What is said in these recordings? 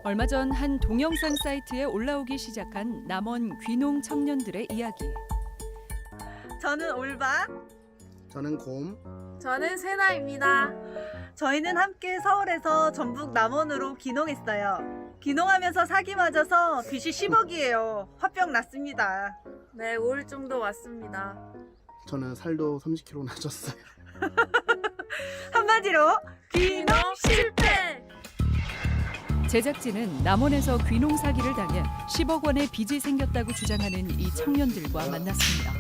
얼마 전 한 동영상 사이트에 올라오기 시작한 남원 귀농 청년들의 이야기. 저는 올바. 저는 곰. 저는 세나입니다. 저희는 함께 서울에서 전북 남원으로 귀농했어요. 귀농하면서 사기 맞아서 빚이 10억이에요. 화병 났습니다. 네, 우울증도 왔습니다. 저는 살도 30kg 나셨어요. 한마디로 귀농 실패! 제작진은 남원에서 귀농 사기를 당해 10억 원의 빚이 생겼다고 주장하는 이 청년들과 만났습니다.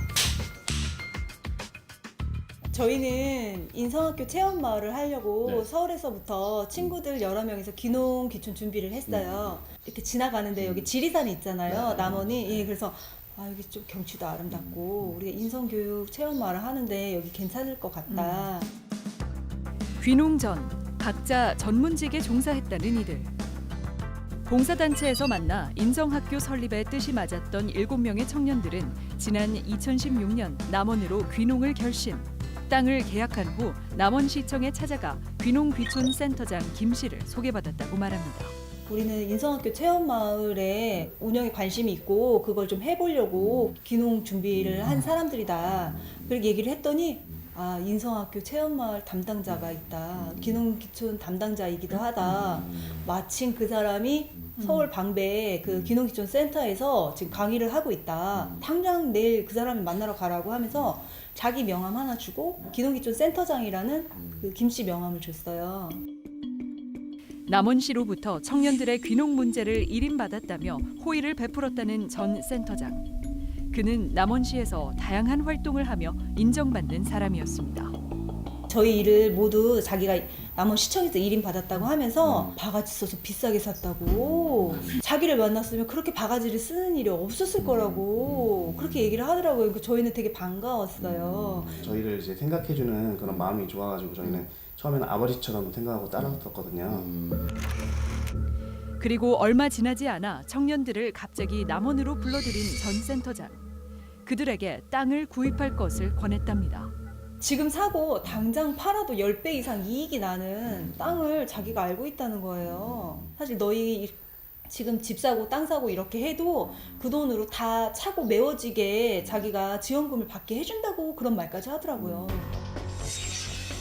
저희는 인성학교 체험마을을 하려고 서울에서부터 친구들 여러 명이서 귀농 귀촌 준비를 했어요. 이렇게 지나가는데 여기 지리산이 있잖아요. 남원이. 예, 그래서 여기 좀 경치도 아름답고 우리가 인성교육 체험마을을 하는데 여기 괜찮을 것 같다. 귀농 전 각자 전문직에 종사했다는 이들. 봉사단체에서 만나 인성학교 설립의 뜻이 맞았던 7명의 청년들은 지난 2016년 남원으로 귀농을 결심. 땅을 계약한 후 남원시청에 찾아가 귀농귀촌센터장 김 씨를 소개받았다고 말합니다. 우리는 인성학교 체험마을에 운영에 관심이 있고 그걸 좀 해보려고 귀농 준비를 한 사람들이다. 그렇게 얘기를 했더니 인성학교 체험마을 담당자가 있다. 귀농귀촌 담당자이기도 하다. 마침 그 사람이 서울 방배 그 귀농귀촌센터에서 지금 강의를 하고 있다. 당장 내일 그 사람을 만나러 가라고 하면서 자기 명함 하나 주고 귀농귀촌센터장이라는 그 김씨 명함을 줬어요. 남원시로부터 청년들의 귀농 문제를 일임받았다며 호의를 베풀었다는 전 센터장. 그는 남원시에서 다양한 활동을 하며 인정받는 사람이었습니다. 저희 일을 모두 자기가 남원시청에서 일임 받았다고 하면서 바가지 써서 비싸게 샀다고, 자기를 만났으면 그렇게 바가지를 쓰는 일이 없었을 거라고 그렇게 얘기를 하더라고요. 그러니까 저희는 되게 반가웠어요. 저희를 이제 생각해주는 그런 마음이 좋아가지고 저희는 처음에는 아버지처럼 생각하고 따라왔었거든요. 그리고 얼마 지나지 않아 청년들을 갑자기 남원으로 불러들인 전 센터장. 그들에게 땅을 구입할 것을 권했답니다. 지금 사고 당장 팔아도 10배 이상 이익이 나는 땅을 자기가 알고 있다는 거예요. 사실 너희 지금 집 사고 땅 사고 이렇게 해도 그 돈으로 다 차고 메워지게 자기가 지원금을 받게 해준다고 그런 말까지 하더라고요.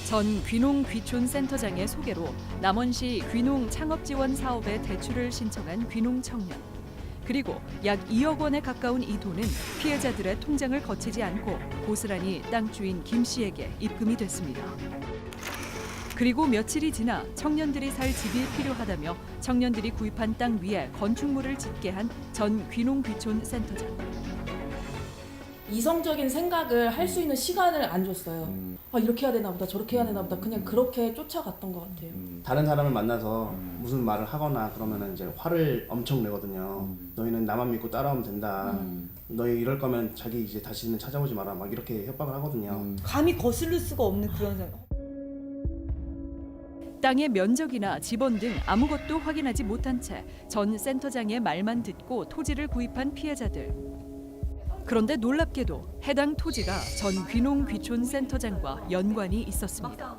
전 귀농귀촌센터장의 소개로 남원시 귀농 창업지원 사업에 대출을 신청한 귀농 청년. 그리고 약 2억 원에 가까운 이 돈은 피해자들의 통장을 거치지 않고 고스란히 땅 주인 김 씨에게 입금이 됐습니다. 그리고 며칠이 지나 청년들이 살 집이 필요하다며 청년들이 구입한 땅 위에 건축물을 짓게 한 전 귀농귀촌센터장. 이성적인 생각을 할 수 있는 시간을 안 줬어요. 이렇게 해야 되나 보다 저렇게 해야 되나 보다 그냥 그렇게 쫓아갔던 것 같아요. 다른 사람을 만나서 무슨 말을 하거나 그러면은 이제 화를 엄청 내거든요. 너희는 나만 믿고 따라오면 된다. 너희 이럴 거면 자기 이제 다시는 찾아오지 마라. 막 이렇게 협박을 하거든요. 감히 거슬릴 수가 없는 그런 생각. 땅의 면적이나 지번 등 아무것도 확인하지 못한 채 전 센터장의 말만 듣고 토지를 구입한 피해자들. 그런데 놀랍게도 해당 토지가 전 귀농귀촌센터장과 연관이 있었습니다.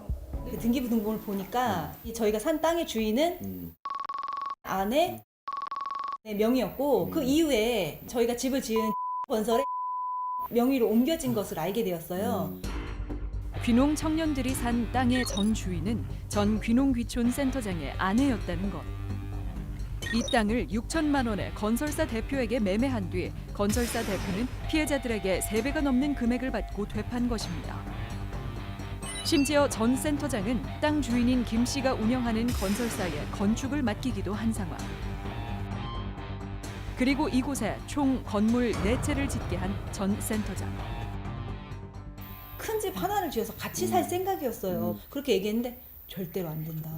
그 등기부 등본을 보니까 저희가 산 땅의 주인은 아내 명의였고 그 이후에 저희가 집을 지은 건설의 명의로 옮겨진 것을 알게 되었어요. 귀농 청년들이 산 땅의 전 주인은 전 귀농귀촌센터장의 아내였다는 것. 이 땅을 6천만 원에 건설사 대표에게 매매한 뒤 건설사 대표는 피해자들에게 3배가 넘는 금액을 받고 되판 것입니다. 심지어 전 센터장은 땅 주인인 김 씨가 운영하는 건설사에 건축을 맡기기도 한 상황. 그리고 이곳에 총 건물 4채를 짓게 한 전 센터장. 큰 집 하나를 지어서 같이 살 생각이었어요. 그렇게 얘기했는데 절대로 안 된다.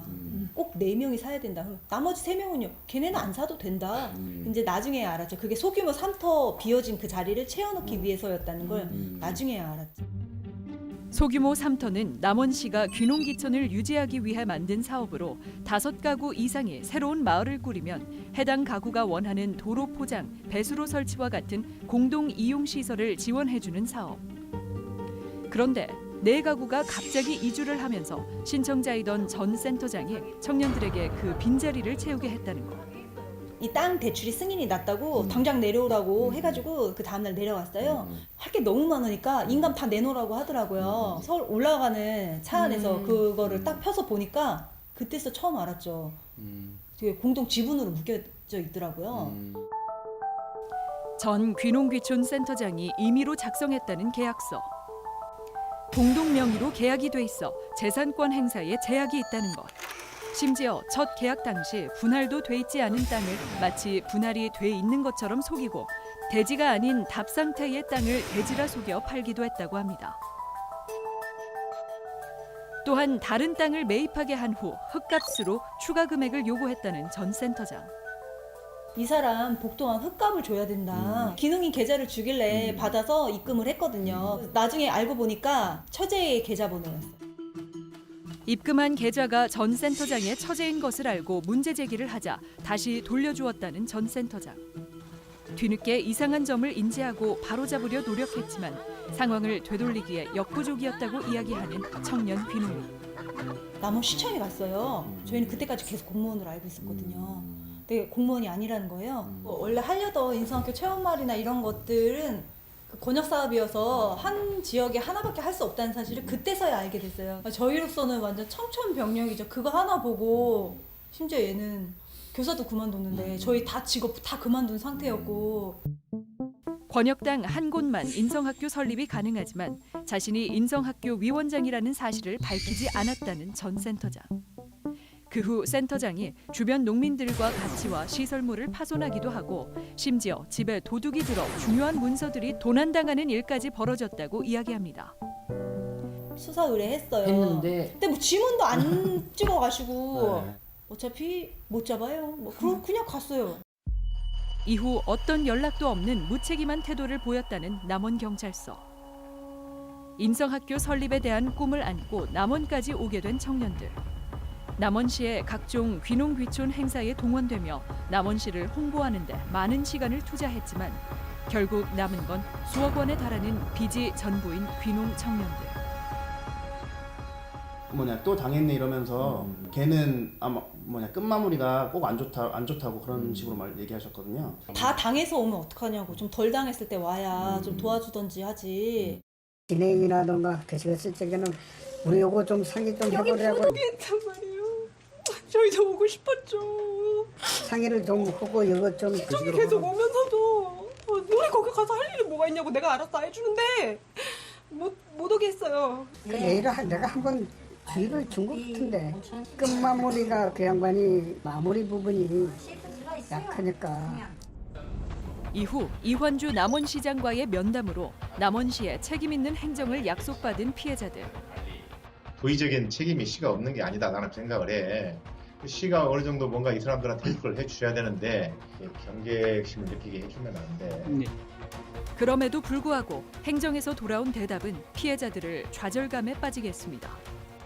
꼭 4명이 사야 된다. 나머지 3명은요. 걔네는 안 사도 된다. 이제 나중에 알았죠. 그게 소규모 삼터 비어진 그 자리를 채워넣기 위해서였다는 걸 나중에 알았죠. 소규모 삼터는 남원시가 귀농귀촌을 유지하기 위해 만든 사업으로 5가구 이상이 새로운 마을을 꾸리면 해당 가구가 원하는 도로 포장, 배수로 설치와 같은 공동 이용 시설을 지원해주는 사업. 그런데 4가구가 갑자기 이주를 하면서 신청자이던 전 센터장이 청년들에게 그 빈자리를 채우게 했다는 것. 이 땅 대출이 승인이 났다고 당장 내려오라고 해가지고 그 다음날 내려왔어요. 할 게 너무 많으니까 인감 다 내놓으라고 하더라고요. 서울 올라가는 차 안에서 그거를 딱 펴서 보니까 그때서 처음 알았죠. 되게 공동 지분으로 묶여져 있더라고요. 전 귀농귀촌 센터장이 임의로 작성했다는 계약서. 공동 명의로 계약이 돼 있어 재산권 행사에 제약이 있다는 것. 심지어 첫 계약 당시 분할도 돼 있지 않은 땅을 마치 분할이 돼 있는 것처럼 속이고 대지가 아닌 답 상태의 땅을 대지라 속여 팔기도 했다고 합니다. 또한 다른 땅을 매입하게 한 후 흙값으로 추가 금액을 요구했다는 전 센터장. 이 사람 복동한 흙값을 줘야 된다. 귀농인 계좌를 주길래 받아서 입금을 했거든요. 나중에 알고 보니까 처제의 계좌번호였어요. 입금한 계좌가 전 센터장의 처제인 것을 알고 문제 제기를 하자 다시 돌려주었다는 전 센터장. 뒤늦게 이상한 점을 인지하고 바로잡으려 노력했지만 상황을 되돌리기에 역부족이었다고 이야기하는 청년 귀농인. 남원시청에 갔어요. 저희는 그때까지 계속 공무원으로 알고 있었거든요. 근데 공무원이 아니라는 거예요. 원래 하려던 인성학교 체험마을이나 이런 것들은 그 권역 사업이어서 한 지역에 하나밖에 할 수 없다는 사실을 그때서야 알게 됐어요. 저희로서는 완전 청천벽력이죠. 그거 하나 보고 심지어 얘는 교사도 그만뒀는데 저희 다 직업 다 그만둔 상태였고. 권역당 한 곳만 인성학교 설립이 가능하지만 자신이 인성학교 위원장이라는 사실을 밝히지 않았다는 전 센터장. 그 후 센터장이 주변 농민들과 같이 와 시설물을 파손하기도 하고 심지어 집에 도둑이 들어 중요한 문서들이 도난당하는 일까지 벌어졌다고 이야기합니다. 수사 의뢰했어요. 했는데 근데 뭐 지문도 안 찍어가시고 네. 어차피 못 잡아요. 뭐 그냥 갔어요. 이후 어떤 연락도 없는 무책임한 태도를 보였다는 남원경찰서. 인성학교 설립에 대한 꿈을 안고 남원까지 오게 된 청년들. 남원시의 각종 귀농귀촌 행사에 동원되며 남원시를 홍보하는 데 많은 시간을 투자했지만 결국 남은 건 수억 원에 달하는 빚이 전부인 귀농 청년들. 또 당했네 이러면서 걔는 아마 끝마무리가 꼭 안 좋다고 그런 식으로 얘기하셨거든요. 다 당해서 오면 어떡하냐고. 좀 덜 당했을 때 와야 좀 도와주던지 하지. 진행이라던가 되시겠을 적에는 우리 요거 좀 상의 좀 해보려고 모르겠단 말이에요. 저희도 오고 싶었죠. 상의를 좀 하고 이거 좀 저기 계속 오면서도 우리 거기 가서 할 일이 뭐가 있냐고 내가 알아서 다 해주는데 못 오게 했어요. 내가 한번 주의를 준 것 같은데 끝마무리가 그 양반이 마무리 부분이 약하니까. 이후 이환주 남원시장과의 면담으로 남원시의 책임 있는 행정을 약속받은 피해자들. 도의적인 책임이 시가 없는 게 아니다 나는 생각을 해. 시가 어느 정도 뭔가 이 사람들한테 헬프를 해주셔야 되는데 경계심을 느끼게 해주면 안 돼. 그럼에도 불구하고 행정에서 돌아온 대답은 피해자들을 좌절감에 빠지게 했습니다.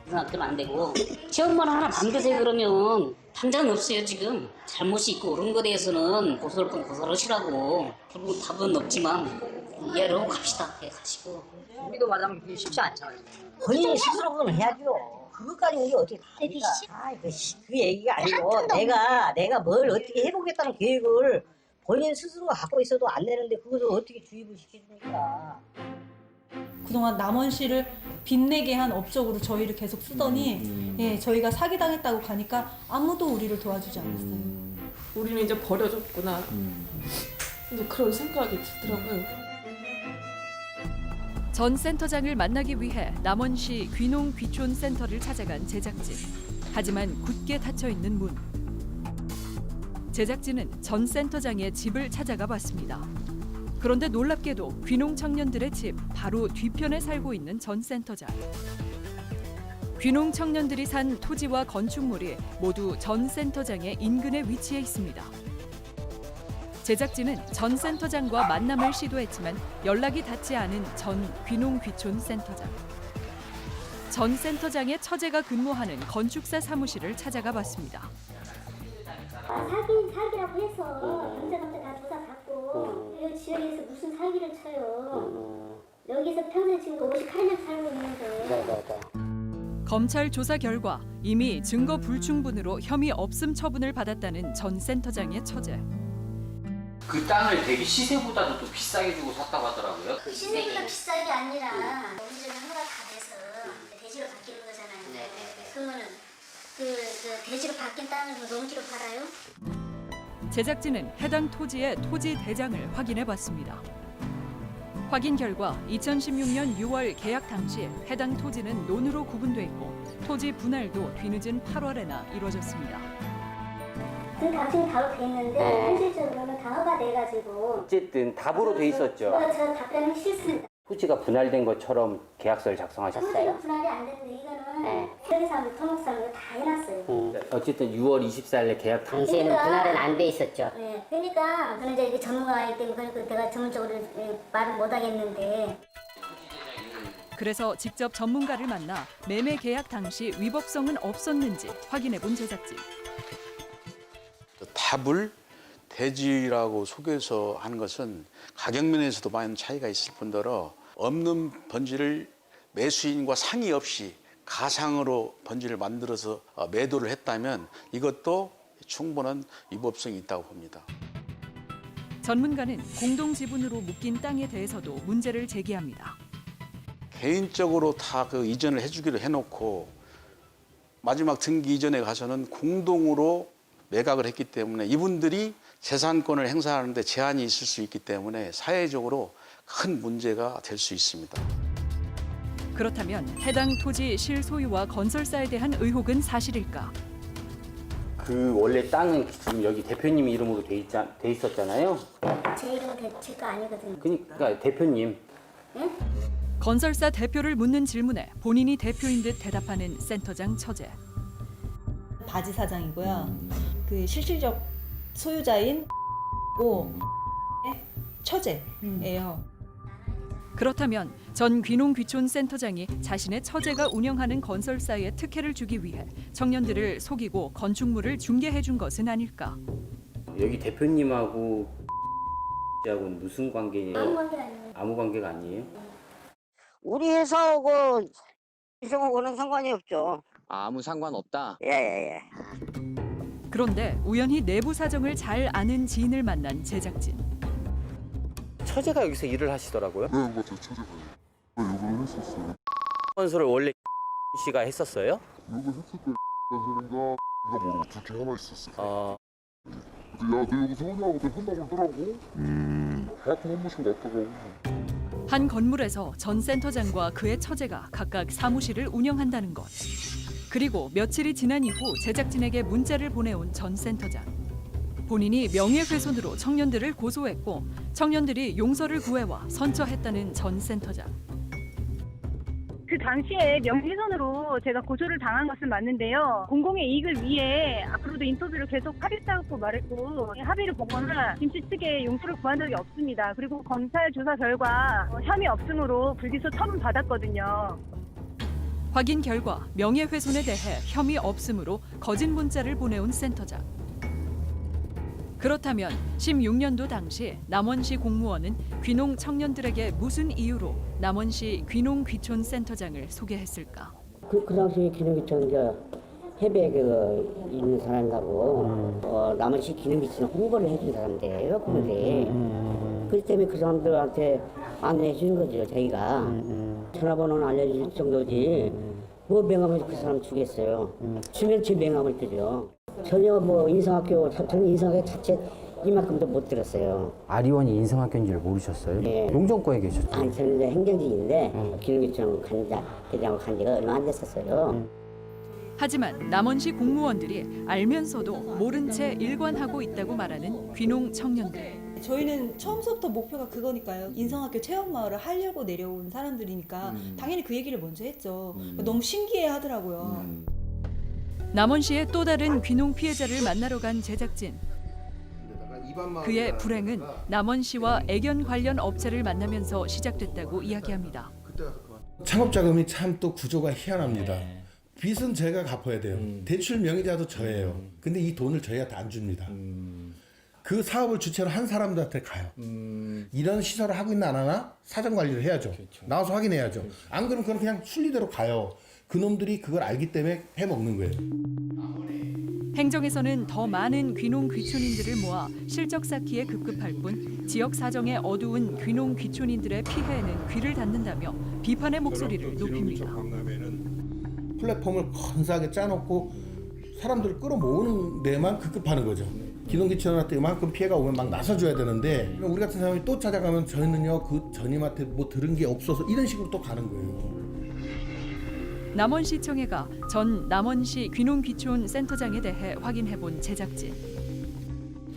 생각하면 안 되고 체험만 하나 반드시 그러면 당장 없어요. 지금 잘못이 있고 그런 거에 대해서는 고소할 건 고소하시라고. 결국 답은 없지만 이해를 하고 갑시다. 가시고 우리도 말하면 그게 쉽지 않잖아요. 본인이 스스로 그럼 해야죠. 그것까지 우리 어떻게 다 합니까? 그 얘기가 아니고 내가 뭘 어떻게 해보겠다는 계획을 본인 스스로 갖고 있어도 안 되는데 그것을 어떻게 주입을 시켜줍니까? 그동안 남원시를 빛내게 한 업적으로 저희를 계속 쓰더니 예, 저희가 사기당했다고 가니까 아무도 우리를 도와주지 않았어요. 우리는 이제 버려졌구나. 근데 그런 생각이 들더라고요. 전 센터장을 만나기 위해 남원시 귀농귀촌 센터를 찾아간 제작진. 하지만 굳게 닫혀 있는 문. 제작진은 전 센터장의 집을 찾아가 봤습니다. 그런데 놀랍게도 귀농 청년들의 집 바로 뒤편에 살고 있는 전 센터장. 귀농 청년들이 산 토지와 건축물이 모두 전 센터장의 인근에 위치해 있습니다. 제작진은 전 센터장과 만남을 시도했지만 연락이 닿지 않은 전 귀농귀촌 센터장. 전 센터장의 처제가 근무하는 건축사 사무실을 찾아가 봤습니다. 사기라고 해서 경찰한테 다 조사받고 이 지역에서 무슨 사기를 쳐요. 여기서 평생 지금 58년 살고 있는데. 검찰 조사 결과 이미 증거 불충분으로 혐의 없음 처분을 받았다는 전 센터장의 처제. 그 땅을 되게 시세보다도 또 비싸게 주고 샀다고 하더라고요. 그 시세보다 비싼 게 아니라 우리 집에 허가 다 돼서 대지로 바뀌는 거잖아요. 그러면은 그 대지로 바뀐 땅을 농지로 팔아요? 제작진은 해당 토지의 토지 대장을 확인해 봤습니다. 확인 결과 2016년 6월 계약 당시 해당 토지는 논으로 구분돼 있고 토지 분할도 뒤늦은 8월에나 이루어졌습니다. 그 당시에 바로 돼 있는데 현실적으로는 다 허가돼가지고 어쨌든 답으로 돼 있었죠. 저 답변이 싫습니다. 토지가 분할된 것처럼 계약서를 작성하셨어요. 토지가 분할이 안 됐는데 이거는 세대사무, 토목사무 다 해놨어요. 어쨌든 6월 24일에 계약 당시에는 분할은 안 돼 있었죠. 네, 그러니까 저는 이제 전문가이기 때문에 내가 전문적으로 말을 못 하겠는데. 그래서 직접 전문가를 만나 매매 계약 당시 위법성은 없었는지 확인해 본 제작진. 답을 대지라고 속여서 하는 것은 가격면에서도 많은 차이가 있을 뿐더러 없는 번지를 매수인과 상의 없이 가상으로 번지를 만들어서 매도를 했다면 이것도 충분한 위법성이 있다고 봅니다. 전문가는 공동 지분으로 묶인 땅에 대해서도 문제를 제기합니다. 개인적으로 다 그 이전을 해주기로 해놓고 마지막 등기 이전에 가서는 공동으로 매각을 했기 때문에 이분들이 재산권을 행사하는 데 제한이 있을 수 있기 때문에 사회적으로 큰 문제가 될 수 있습니다. 그렇다면 해당 토지 실소유와 건설사에 대한 의혹은 사실일까? 그 원래 땅은 지금 여기 대표님 이름으로 돼 있었잖아요. 제 이름 제거 아니거든요. 그러니까 대표님. 네? 건설사 대표를 묻는 질문에 본인이 대표인 듯 대답하는 센터장 처제. 바지 사장이고요. 그 실질적 소유자인 고 처제예요. 그렇다면 전 귀농귀촌 센터장이 자신의 처제가 운영하는 건설사에 특혜를 주기 위해 청년들을 속이고 건축물을 중개해 준 것은 아닐까? 여기 대표님하고 하고는 무슨 관계예요? 아무 관계 아니에요. 아무 관계가 아니에요? 우리 회사하고 이성하고는 상관이 없죠. 아무 상관 없다. 예. 그런데 우연히 내부 사정을 잘 아는 지인을 만난 제작진. 처제가 여기서 일을 하시더라고요. 네, 맞아요. 처제가 욕을 했었어요. 건설을 원래 씨가 했었어요? 욕을 했을 때 선생님과 모르고 둘 중에 하나 있었어요. 근데 야, 너 여기서 하냐고 한다고 하더라고. 가끔 한 번씩 났다고. 한 건물에서 전 센터장과 그의 처제가 각각 사무실을 운영한다는 것. 그리고 며칠이 지난 이후 제작진에게 문자를 보내온 전 센터장. 본인이 명예훼손으로 청년들을 고소했고 청년들이 용서를 구해와 선처했다는 전 센터장. 그 당시에 명예훼손으로 제가 고소를 당한 것은 맞는데요. 공공의 이익을 위해 앞으로도 인터뷰를 계속 하겠다고 말했고 합의를 보거나 김씨 측에 용서를 구한 적이 없습니다. 그리고 검찰 조사 결과 혐의 없음으로 불기소 처분 받았거든요. 확인 결과 명예훼손에 대해 혐의 없음으로 거짓 문자를 보내온 센터장. 그렇다면 16년도 당시 남원시 공무원은 귀농 청년들에게 무슨 이유로 남원시 귀농귀촌 센터장을 소개했을까? 그 당시에 기능기촌 해배에 있는 사람이라고 남원시 기능기촌 홍보를 해준 사람들이에요. 그런데 그렇기 때문에 그 사람들한테 안내해 주는 거죠. 저희가 전화번호는 알려줄 정도지 뭐 명함을 그 사람 주겠어요. 주면 제 명함을 드려. 전혀 뭐 저는 인성학교 자체 이만큼도 못 들었어요. 아리원이 인성학교인 줄 모르셨어요? 네. 용정과에 계셨죠? 아니 저는 이제 행정직인데 기능기촌 대장을 간 지가 얼마 안 됐었어요. 하지만 남원시 공무원들이 알면서도 모른 채 일관하고 있다고 말하는 귀농 청년들. 저희는 처음부터 목표가 그거니까요. 인성학교 체험마을을 하려고 내려온 사람들이니까 당연히 그 얘기를 먼저 했죠. 너무 신기해 하더라고요. 남원시의 또 다른 귀농 피해자를 만나러 간 제작진. 그의 불행은 남원시와 애견 관련 업체를 만나면서 시작됐다고 이야기합니다. 창업자금이 참 또 구조가 희한합니다. 빚은 제가 갚아야 돼요. 대출 명의자도 저예요. 근데 이 돈을 저희가 다 안 줍니다. 그 사업을 주체로 한 사람들한테 가요. 이런 시설을 하고 있나 안 하나 사정 관리를 해야죠. 나와서 확인해야죠. 안 그러면 그건 그냥 순리대로 가요. 그놈들이 그걸 알기 때문에 해먹는 거예요. 행정에서는 더 많은 귀농 귀촌인들을 모아 실적 쌓기에 급급할 뿐 지역 사정에 어두운 귀농 귀촌인들의 피해에는 귀를 닫는다며 비판의 목소리를 높입니다. 플랫폼을 건사하게 짜놓고 사람들을 끌어모으는 데만 급급하는 거죠. 귀농귀촌한테 이만큼 피해가 오면 막 나서줘야 되는데 우리 같은 사람이 또 찾아가면 저희는요 그 전임한테 뭐 들은 게 없어서 이런 식으로 또 가는 거예요. 남원시청회가 전 남원시 귀농귀촌 센터장에 대해 확인해본 제작진.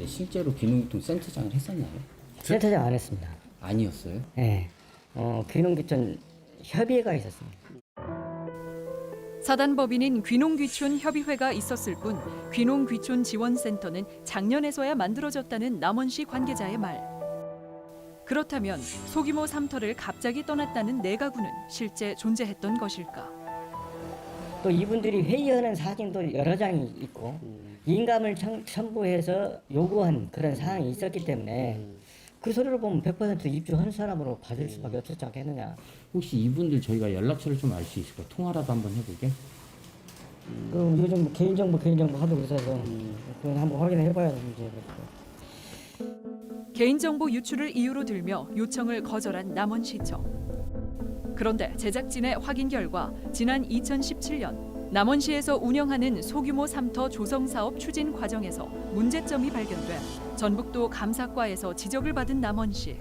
실제로 귀농귀촌 센터장을 했었나요? 센터장 안 했습니다. 아니었어요? 네. 귀농귀촌 협의회가 있었습니다. 사단법인인 귀농귀촌 협의회가 있었을 뿐 귀농귀촌 지원센터는 작년에서야 만들어졌다는 남원시 관계자의 말. 그렇다면 소규모 삼터를 갑자기 떠났다는 내가구는 실제 존재했던 것일까? 또 이분들이 회의하는 사진도 여러 장이 있고 인감을 첨부해서 요구한 그런 사항이 있었기 때문에 그 소리를 보면 100% 입주하는 사람으로 받을 수밖에 없었지 않겠느냐. 혹시 이분들 저희가 연락처를 좀 알 수 있을까요? 통화라도 한번 해보게. 요즘 개인정보 하도 그래서 그건 한번 확인해 봐야 되는지. 개인정보 유출을 이유로 들며 요청을 거절한 남원시청. 그런데 제작진의 확인 결과 지난 2017년 남원시에서 운영하는 소규모 삼터 조성 사업 추진 과정에서 문제점이 발견돼 전북도 감사과에서 지적을 받은 남원시.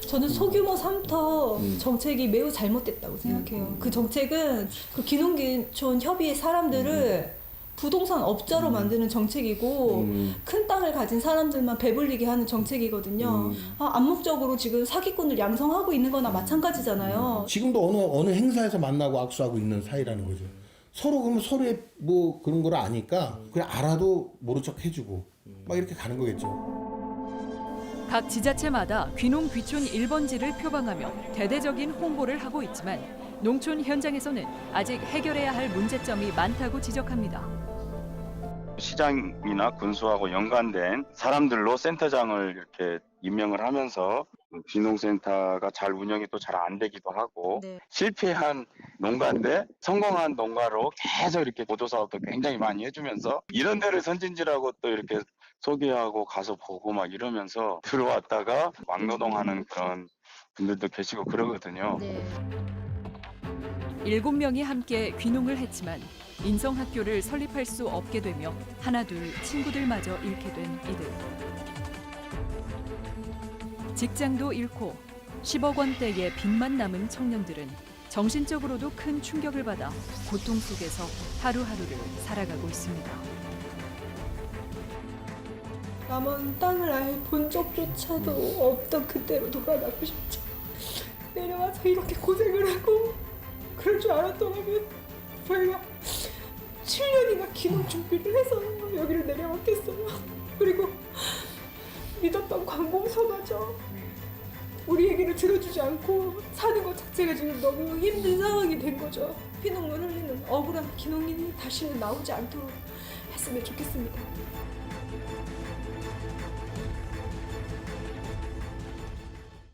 저는 소규모 삼터 정책이 매우 잘못됐다고 생각해요. 그 정책은 그 귀농귀촌 협의회 사람들을 부동산 업자로 만드는 정책이고 큰 땅을 가진 사람들만 배불리게 하는 정책이거든요. 암묵적으로 지금 사기꾼을 양성하고 있는 거나 마찬가지잖아요. 지금도 어느 행사에서 만나고 악수하고 있는 사이라는 거죠. 서로 그러면 서로의 뭐 그런 걸 아니까 그냥 알아도 모른 척 해주고 막 이렇게 가는 거겠죠. 각 지자체마다 귀농귀촌 1번지를 표방하며 대대적인 홍보를 하고 있지만 농촌 현장에서는 아직 해결해야 할 문제점이 많다고 지적합니다. 시장이나 군수하고 연관된 사람들로 센터장을 이렇게 임명을 하면서 귀농센터가 잘 운영이 또 잘 안 되기도 하고 실패한 농가인데 성공한 농가로 계속 이렇게 보조사업도 굉장히 많이 해주면서 이런 데를 선진지라고 또 이렇게 소개하고 가서 보고 막 이러면서 들어왔다가 막노동하는 그런 분들도 계시고 그러거든요. 7명이 함께 귀농을 했지만 인성학교를 설립할 수 없게 되며 하나둘 친구들마저 잃게 된 이들. 직장도 잃고 10억 원대의 빚만 남은 청년들은 정신적으로도 큰 충격을 받아 고통 속에서 하루하루를 살아가고 있습니다. 남은 땅을 아예 본 적조차도 없던 그때로 돌아가고 싶죠. 내려와서 이렇게 고생을 하고 그럴 줄 알았더라면 저희가 7년이나 귀농 준비를 해서 여기를 내려왔겠어요. 그리고 믿었던 관공서마저 우리 얘기를 들어주지 않고 사는 것 자체가 지금 너무 힘든 상황이 된 거죠. 피눈물 흘리는 억울한 귀농인이 다시는 나오지 않도록 했으면 좋겠습니다.